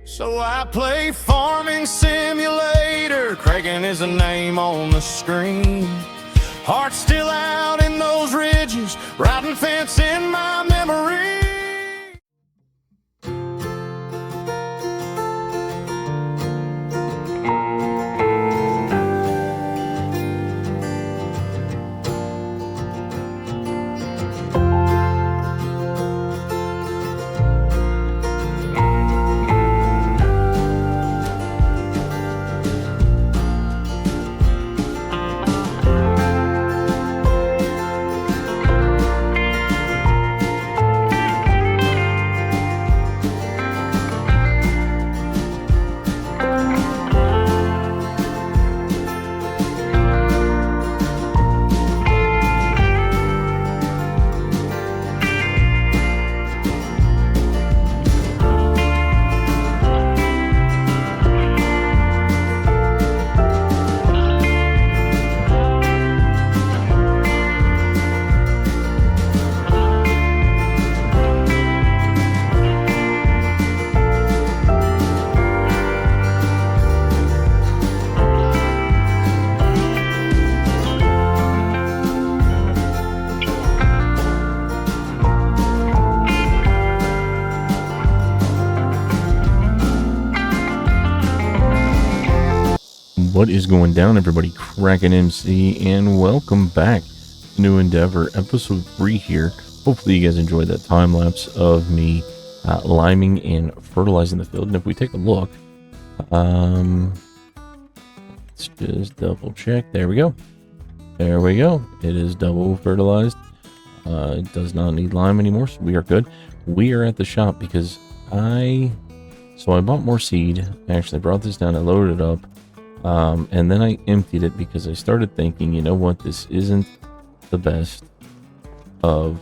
So I play farming simulator. Kraken is a name on the screen. Heart still out in those ridges, riding fence in my memory. What is going down, everybody? Kraken MC, and welcome back to New Endeavor, episode 3 here. Hopefully you guys enjoyed that time lapse of me liming and fertilizing the field. And if we take a look, let's just double check. There we go. There we go. It is double fertilized. It does not need lime anymore, so we are good. We are at the shop because I bought more seed. I actually brought this down, I loaded it up. And then I emptied it because I started thinking, you know what, this isn't the best of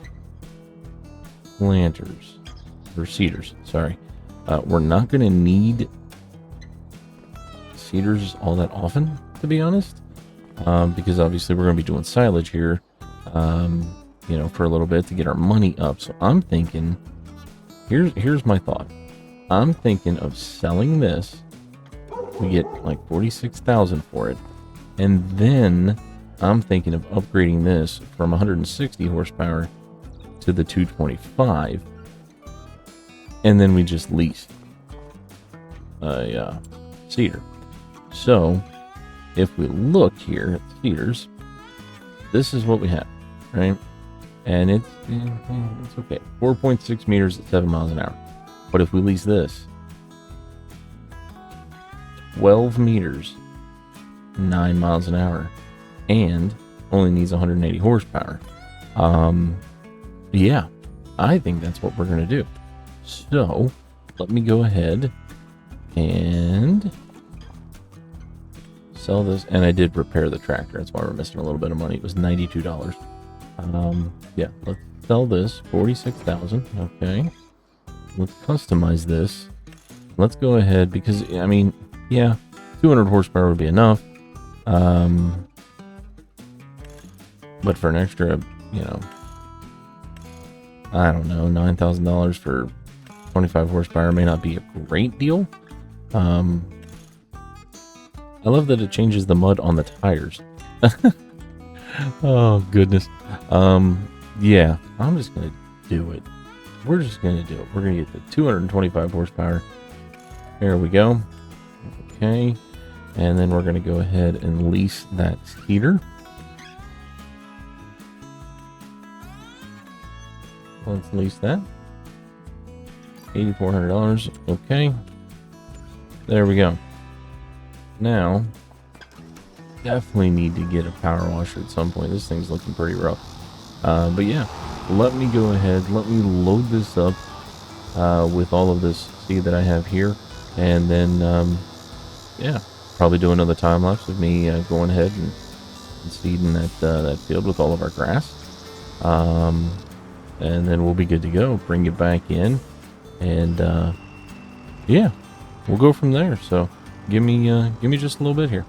planters, or seeders, sorry. We're not going to need seeders all that often, to be honest, because obviously we're going to be doing silage here, you know, for a little bit to get our money up. So I'm thinking, here's my thought. I'm thinking of selling this. We get like 46,000 for it, and then I'm thinking of upgrading this from 160 horsepower to the 225, and then we just lease a seeder. So if we look here at seeders, this is what we have, right? And it's okay, 4.6 meters at 7 miles an hour. But if we lease this, 12 meters, 9 miles an hour, and only needs 180 horsepower. Yeah, I think that's what we're going to do. So let me go ahead and sell this. And I did repair the tractor. That's why we're missing a little bit of money. It was $92. Yeah, let's sell this, 46,000. Okay. Let's customize this. Let's go ahead because, I mean, yeah, 200 horsepower would be enough. But for an extra, you know, I don't know, $9,000 for 25 horsepower may not be a great deal. I love that it changes the mud on the tires. Oh, goodness. Yeah, I'm just going to do it. We're just going to do it. We're going to get the 225 horsepower. There we go. Okay, and then we're going to go ahead and lease that heater. Let's lease that. $8,400. Okay, there we go. Now, definitely need to get a power washer at some point. This thing's looking pretty rough. But yeah, let me go ahead. Let me load this up with all of this seed that I have here, and then yeah, probably do another time lapse of me going ahead and seeding that field with all of our grass, and then we'll be good to go. Bring it back in, and yeah, we'll go from there. So give me just a little bit here.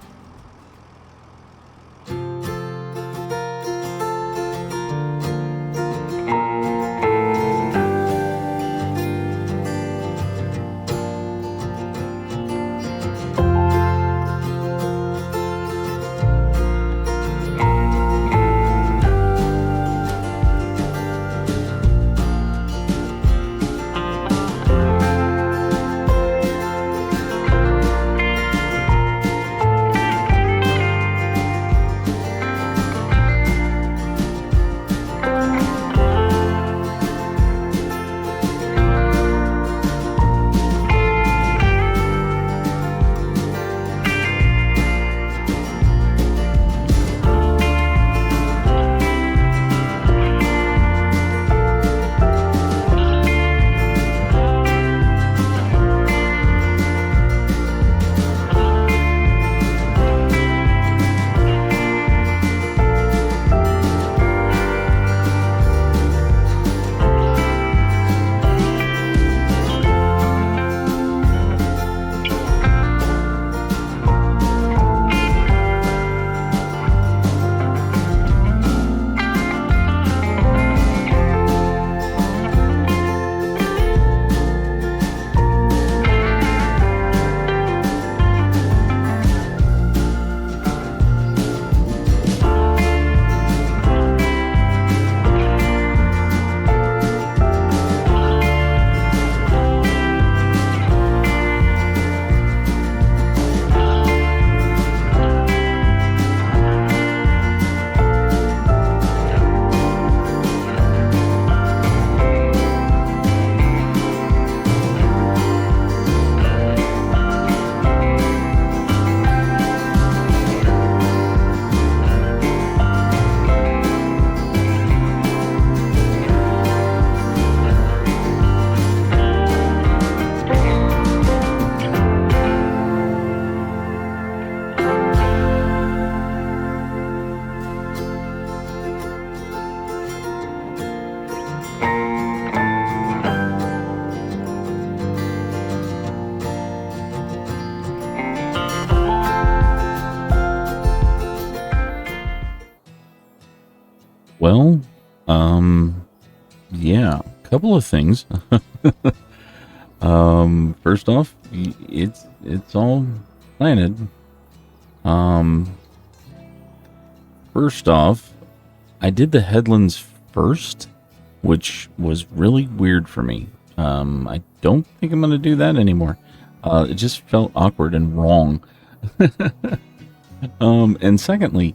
Well, yeah, a couple of things. First off, it's all planted. First off, I did the headlands first, which was really weird for me. I don't think I'm going to do that anymore. It just felt awkward and wrong. And secondly,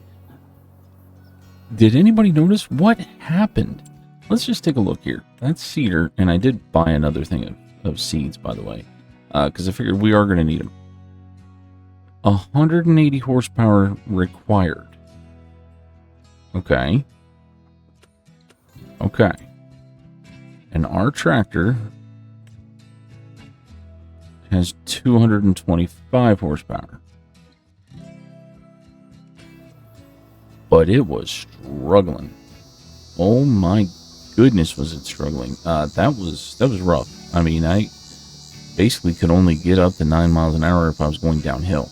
did anybody notice what happened? Let's just take a look here. That's cedar, and I did buy another thing of seeds, by the way, because I figured we are going to need them. 180 horsepower required. Okay. Okay. And our tractor has 225 horsepower. But it was struggling. Oh my goodness, was it struggling. That was rough. I mean, I basically could only get up to 9 miles an hour if I was going downhill.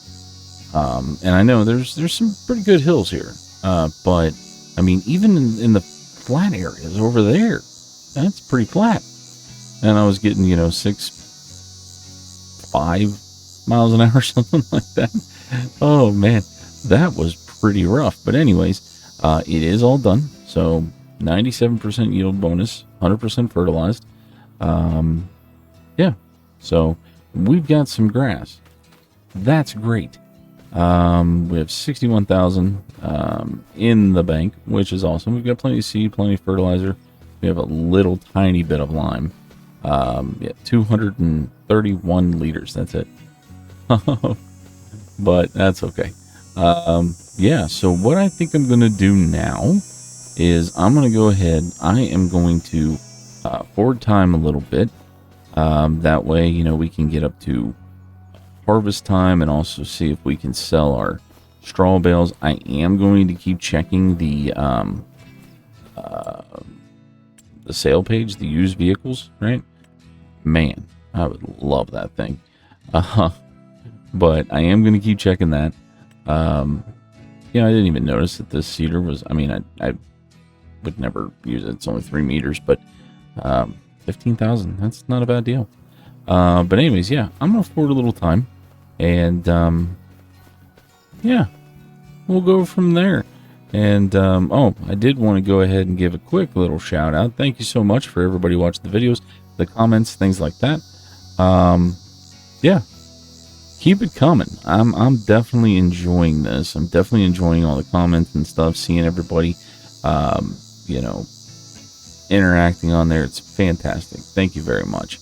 And I know there's some pretty good hills here. But I mean, even in the flat areas over there, that's pretty flat. And I was getting, 5 miles an hour, something like that. Oh man, that was pretty rough. But anyways, it is all done. So 97% yield bonus, 100% fertilized. Yeah. So we've got some grass. That's great. We have 61,000 in the bank, which is awesome. We've got plenty of seed, plenty of fertilizer. We have a little tiny bit of lime. Yeah, 231 liters. That's it. But that's okay. Yeah, so what I think I'm going to do now is I'm going to go ahead. I am going to forward time a little bit. That way, we can get up to harvest time and also see if we can sell our straw bales. I am going to keep checking the sale page, the used vehicles, right? Man, I would love that thing. But I am going to keep checking that. Yeah, I didn't even notice that this cedar was, I would never use it. It's only 3 meters, but 15,000, that's not a bad deal. But anyways, yeah, I'm going to forward a little time. And, yeah, we'll go from there. And, I did want to go ahead and give a quick little shout out. Thank you so much for everybody watching the videos, the comments, things like that. Yeah, keep it coming. I'm definitely enjoying this. I'm definitely enjoying all the comments and stuff, seeing everybody, interacting on there. It's fantastic. Thank you very much.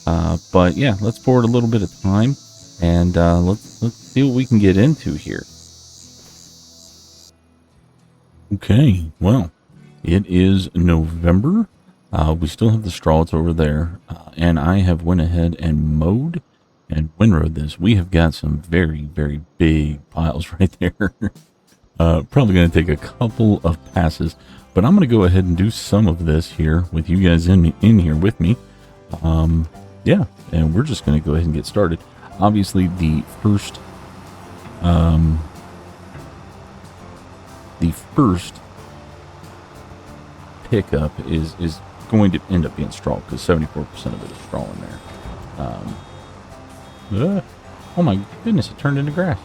But yeah, let's forward a little bit of time. And let's see what we can get into here. Okay, well, it is November. We still have the straws over there, and I have went ahead and mowed and windrowed this. We have got some very, very big piles right there. Probably going to take a couple of passes, but I'm going to go ahead and do some of this here with you guys in here with me. Yeah, and we're just going to go ahead and get started. Obviously, the first pickup is going to end up being straw, because 74% of it is straw in there. Oh my goodness, it turned into grass.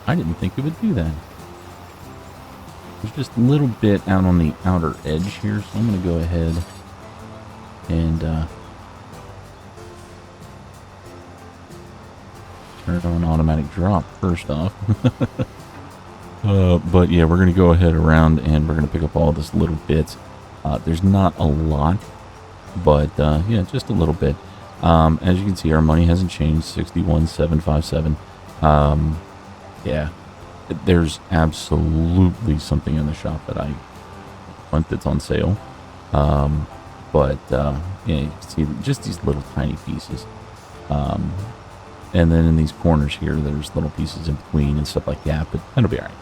I didn't think it would do that. There's just a little bit out on the outer edge here, so I'm going to go ahead and turn it on automatic drop first off. But yeah, we're going to go ahead around and we're going to pick up all this little bits. There's not a lot, but yeah, just a little bit. As you can see, our money hasn't changed, 61,757. Yeah, there's absolutely something in the shop that I want that's on sale. But yeah, you can see just these little tiny pieces. And then in these corners here, there's little pieces in between and stuff like that, but that'll be all right.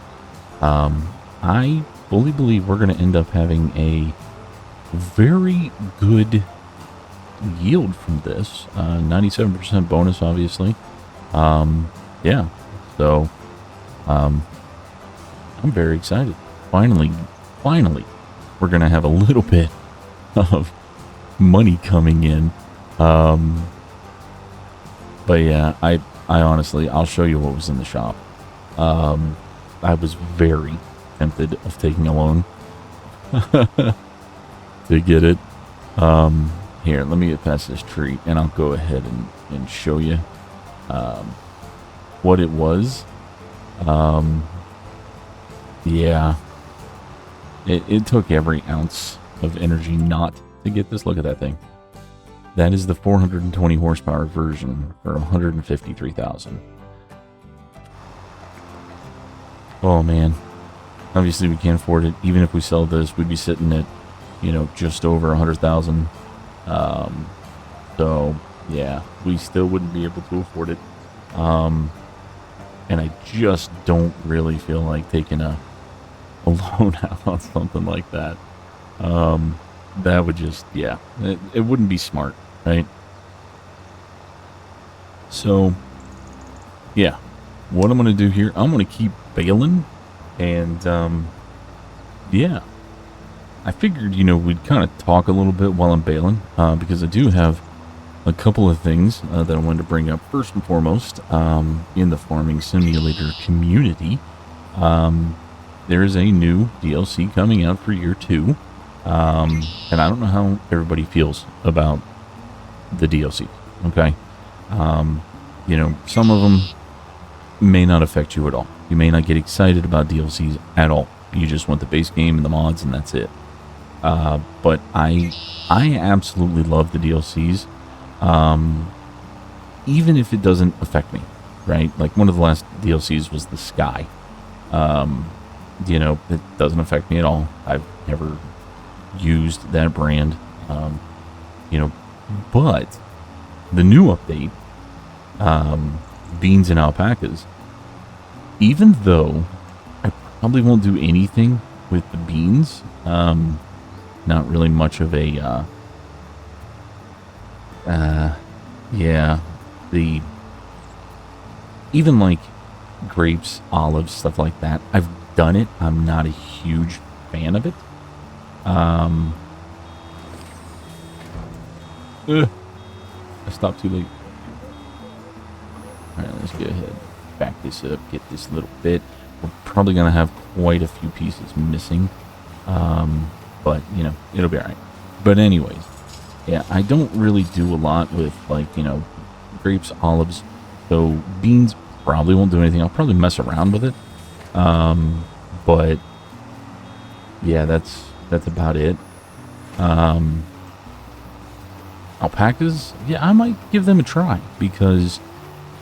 I fully believe we're going to end up having a very good yield from this. 97% bonus, obviously. Yeah, so I'm very excited. Finally, we're going to have a little bit of money coming in. But yeah, I honestly, I'll show you what was in the shop. I was very tempted of taking a loan to get it. Here, let me get past this tree, and I'll go ahead and show you what it was. Yeah, it took every ounce of energy not to get this. Look at that thing. That is the 420 horsepower version for 153,000. Oh man, obviously we can't afford it. Even if we sell this, we'd be sitting at, you know, just over 100,000. So yeah, we still wouldn't be able to afford it. And I just don't really feel like taking a loan out on something like that. That would just, yeah, it wouldn't be smart, right? So yeah, what I'm going to do here, I'm going to keep baling, and yeah, I figured, you know, we'd kind of talk a little bit while I'm baling, because I do have a couple of things that I wanted to bring up. First and foremost, in the farming simulator community, there is a new DLC coming out for year 2, and I don't know how everybody feels about the DLC. Okay, you know, some of them may not affect you at all. You may not get excited about DLCs at all. You just want the base game and the mods, and that's it. But I absolutely love the DLCs, even if it doesn't affect me, right? Like one of the last DLCs was the Sky. You know, it doesn't affect me at all. I've never used that brand, you know, but the new update, Beans and Alpacas, even though I probably won't do anything with the beans, not really much of a, yeah, even like grapes, olives, stuff like that, I've done it. I'm not a huge fan of it. I stopped too late. Alright, let's go ahead, back this up, get this little bit. We're probably going to have quite a few pieces missing, but, you know, it'll be alright. But anyways, yeah, I don't really do a lot with, like, you know, grapes, olives, so beans probably won't do anything. I'll probably mess around with it, but, yeah, that's about it. Alpacas, yeah, I might give them a try, because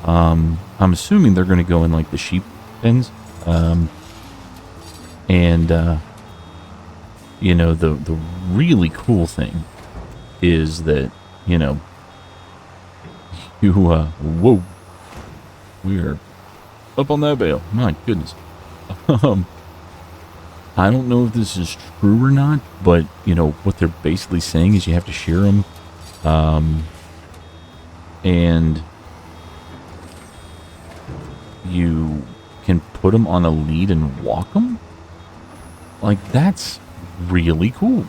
I'm assuming they're going to go in like the sheep pens, and you know, the really cool thing is that, you know, you whoa, we are up on that bale, my goodness. I don't know if this is true or not, but you know what they're basically saying is you have to shear them, and you can put them on a lead and walk them. Like, that's really cool.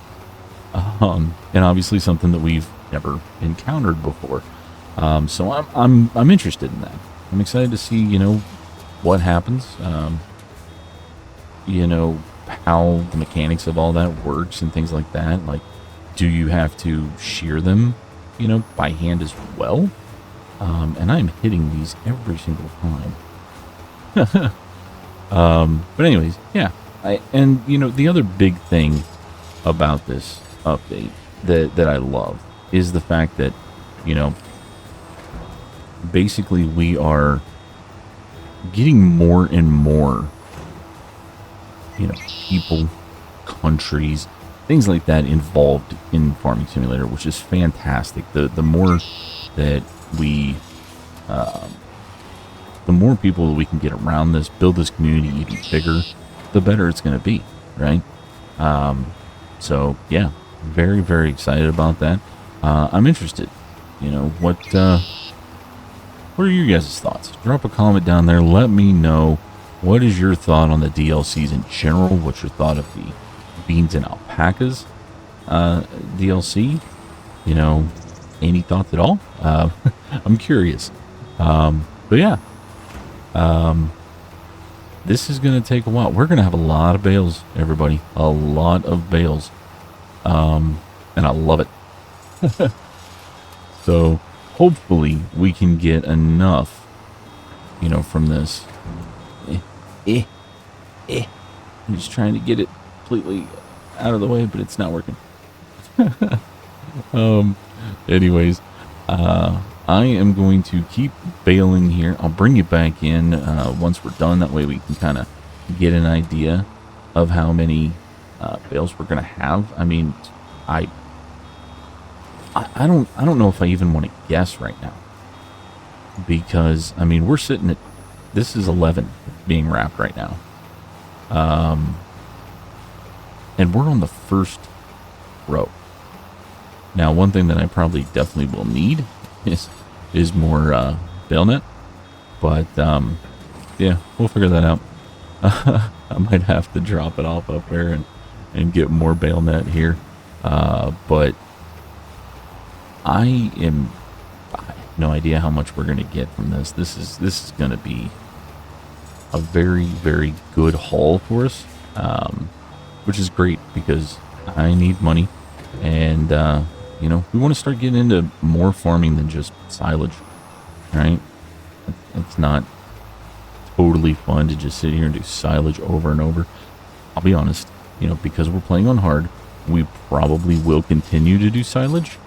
And obviously something that we've never encountered before. So I'm interested in that. I'm excited to see, you know, what happens. You know, how the mechanics of all that works and things like that. Like, do you have to shear them, you know, by hand as well? And I'm hitting these every single time. But anyways, yeah. And you know, the other big thing about this update that I love is the fact that, you know, basically we are getting more and more, you know, people, countries, things like that involved in Farming Simulator, which is fantastic. The more that we, the more people that we can get around this, build this community even bigger, the better it's going to be, right? So yeah, very, very excited about that. I'm interested, you know, what are your guys' thoughts? Drop a comment down there. Let me know what is your thought on the DLCs in general? What's your thought of the beans and alpacas DLC? You know, any thoughts at all? I'm curious. But yeah, this is going to take a while. We're going to have a lot of bales, everybody. A lot of bales. And I love it. So hopefully we can get enough, you know, from this. I'm just trying to get it completely out of the way, but it's not working. Anyways, I am going to keep baling here. I'll bring you back in once we're done. That way we can kind of get an idea of how many bales we're gonna have. I mean, I don't know if I even want to guess right now, because I mean we're sitting at, this is 11 being wrapped right now, and we're on the first row. Now, one thing that I probably definitely will need is more bale net, but yeah, we'll figure that out. I might have to drop it off up there and get more bale net here, but I have no idea how much we're gonna get from this. This is gonna be a very, very good haul for us, which is great because I need money, and you know, we want to start getting into more farming than just silage, right? It's not totally fun to just sit here and do silage over and over. I'll be honest, you know, because we're playing on hard, we probably will continue to do silage.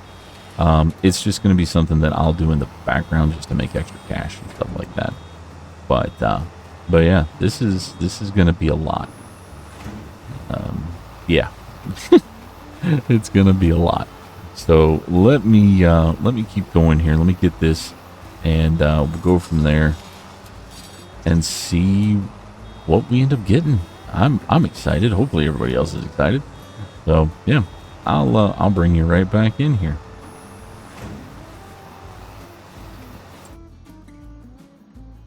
It's just going to be something that I'll do in the background just to make extra cash and stuff like that. But yeah, this is going to be a lot. Yeah, it's going to be a lot. So let me keep going here. Let me get this, and we'll go from there and see what we end up getting. I'm excited. Hopefully everybody else is excited. So yeah, I'll bring you right back in here.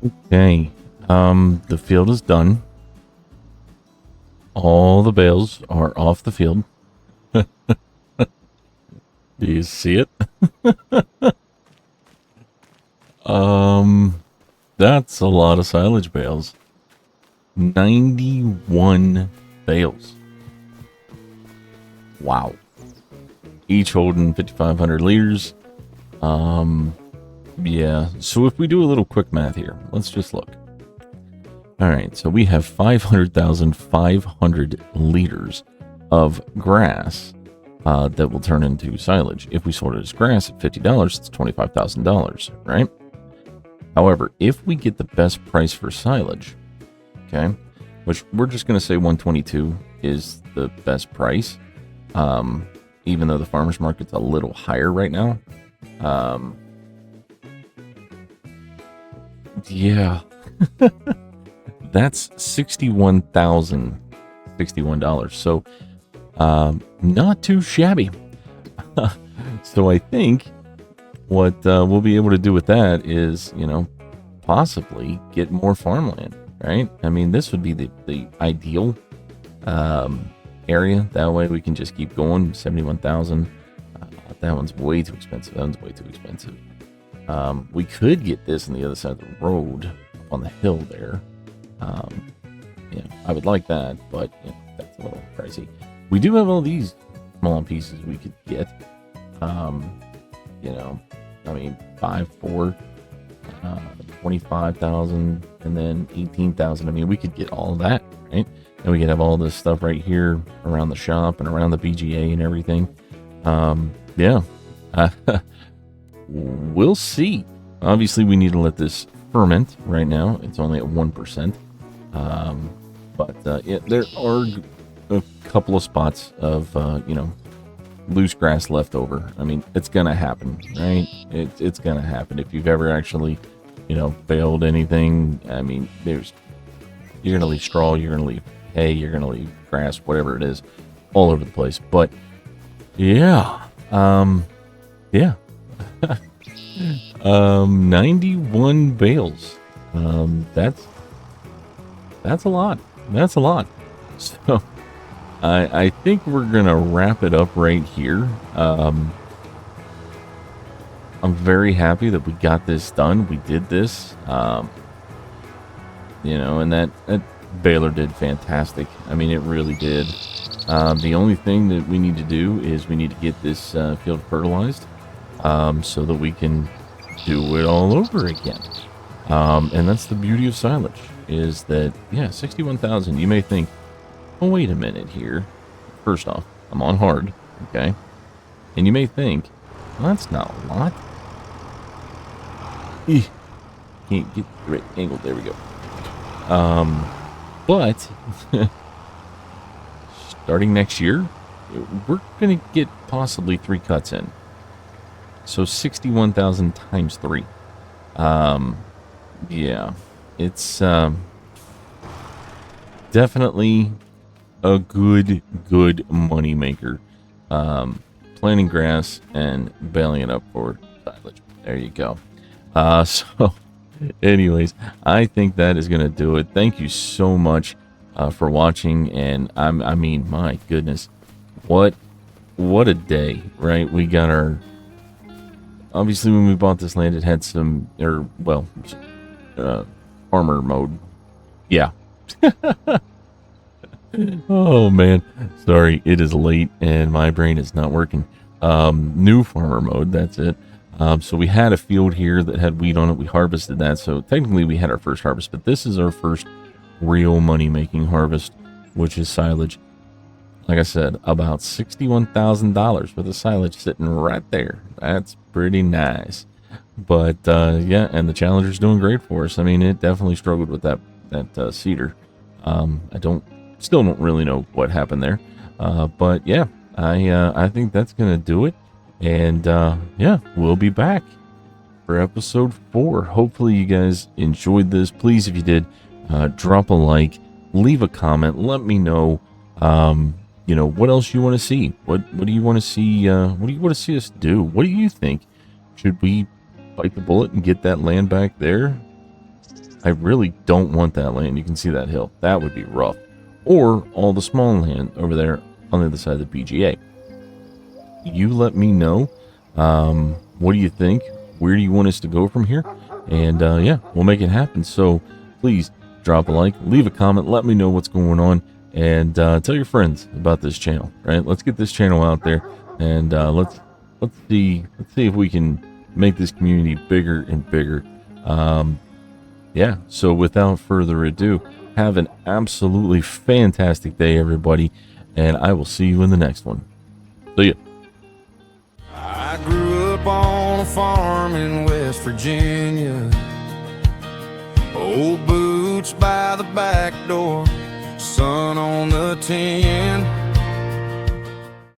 Okay, the field is done. All the bales are off the field. Do you see it? That's a lot of silage bales. 91 bales. Wow. Each holding 5,500 liters. Yeah. So if we do a little quick math here, let's just look. All right. So we have 500,500 liters of grass that will turn into silage. If we sold it as grass at $50, it's $25,000, right? However, if we get the best price for silage, okay, which we're just going to say 122 is the best price, even though the farmer's market's a little higher right now. Yeah, that's $61,061. So, not too shabby. So I think what we'll be able to do with that is, you know, possibly get more farmland, right? I mean, this would be the ideal area. That way we can just keep going. 71,000. That one's way too expensive. That one's way too expensive. We could get this on the other side of the road, up on the hill there. Yeah, I would like that, but you know, that's a little pricey. We do have all these small pieces we could get. You know, I mean, 5, 4, 25,000, and then 18,000. I mean, we could get all of that, right? And we could have all this stuff right here around the shop and around the BGA and everything. Yeah. We'll see. Obviously, we need to let this ferment right now. It's only at 1%. But yeah, there are a couple of spots of, you know, loose grass left over. I mean, it's going to happen, right? It's going to happen. If you've ever actually, you know, baled anything, I mean, you're going to leave straw, you're going to leave hay, you're going to leave grass, whatever it is, all over the place. But yeah, yeah. 91 bales. That's That's a lot. That's a lot. So I think we're gonna wrap it up right here. I'm very happy that we got this done. We did this. You know, and that baler did fantastic. I mean, it really did. The only thing that we need to do is we need to get this field fertilized, so that we can do it all over again. And that's the beauty of silage, is that, yeah, 61,000. You may think, oh, wait a minute here. First off, I'm on hard, okay? And you may think, well, that's not a lot. Can't get the right angle. There we go. But starting next year, we're going to get possibly 3 cuts in. So 61,000 times 3. Yeah, it's definitely a good money maker. Planting grass and baling it up for silage. There you go. So anyways, I think that is going to do it. Thank you so much for watching. And I mean, my goodness, what a day, right? We got our, obviously when we bought this land, it had some, farmer mode. Yeah. Oh man, sorry, it is late and my brain is not working. New farmer mode, that's it. So we had a field here that had wheat on it. We harvested that, so technically we had our first harvest, but this is our first real money-making harvest, which is silage. Like I said, about $61,000 worth of silage sitting right there. That's pretty nice. But yeah, and the Challenger's doing great for us. I mean, it definitely struggled with that cedar. Still don't really know what happened there. But yeah, I think that's gonna do it. And yeah, we'll be back for episode 4. Hopefully you guys enjoyed this. Please, if you did, drop a like, leave a comment, let me know you know, what else you want to see. What do you want to see? What do you want to see us do? What do you think? Should we bite the bullet and get that land back there? I really don't want that land. You can see that hill. That would be rough. Or all the small land over there on the other side of the PGA. You let me know. What do you think? Where do you want us to go from here? And yeah, we'll make it happen. So please drop a like, leave a comment, let me know what's going on, and tell your friends about this channel. Right? Let's get this channel out there, and let's see if we can make this community bigger and bigger. Yeah. So without further ado, have an absolutely fantastic day, everybody, and I will see you in the next one. See ya. I grew up on a farm in West Virginia. Old boots by the back door, sun on the tin.